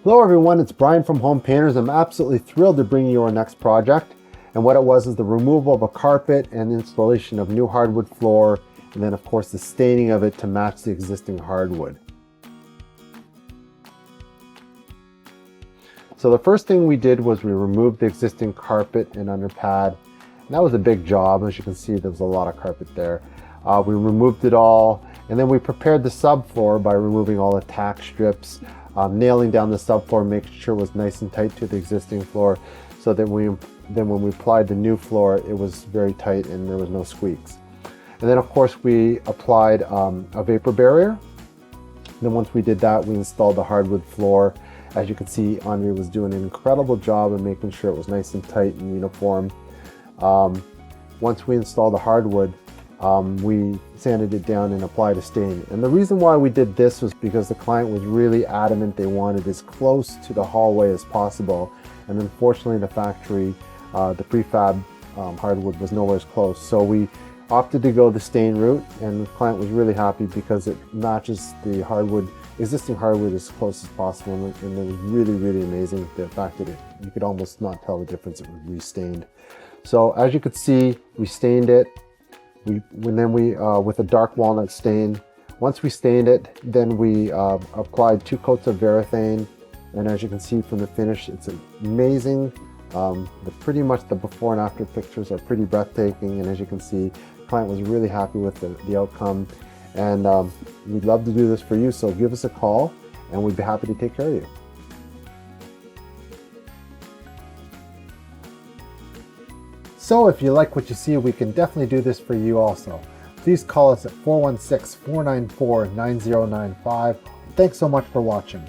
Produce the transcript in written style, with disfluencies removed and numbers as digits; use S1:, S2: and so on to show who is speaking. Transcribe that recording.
S1: Hello everyone, it's Brian from Home Painters. I'm absolutely thrilled to bring you our next project. And what it was is the removal of a carpet and the installation of new hardwood floor, and then of course the staining of it to match the existing hardwood. So the first thing we did was we removed the existing carpet and underpad. And that was a big job. As you can see, there was a lot of carpet there. We removed it all, and then we prepared the subfloor by removing all the tack strips, nailing down the subfloor, making sure it was nice and tight to the existing floor, so that when we applied the new floor, it was very tight and there was no squeaks. And then of course we applied a vapor barrier. Then once we did that, we installed the hardwood floor. As you can see, Andre was doing an incredible job of making sure it was nice and tight and uniform. Once we installed the hardwood, we sanded it down and applied a stain. And the reason why we did this was because the client was really adamant they wanted as close to the hallway as possible. And unfortunately, the factory, the prefab hardwood was nowhere as close. So we opted to go the stain route, and the client was really happy because it matches the existing hardwood as close as possible. And it was really, really amazing, the fact that you could almost not tell the difference. It was restained. So as you could see, we stained it. With a dark walnut stain. Once we stained it, then we applied 2 coats of Varathane, and as you can see from the finish, it's amazing. Pretty much the before and after pictures are pretty breathtaking, and as you can see, the client was really happy with the outcome, and we'd love to do this for you, so give us a call and we'd be happy to take care of you. So if you like what you see, we can definitely do this for you also. Please call us at 416-494-9095. Thanks so much for watching.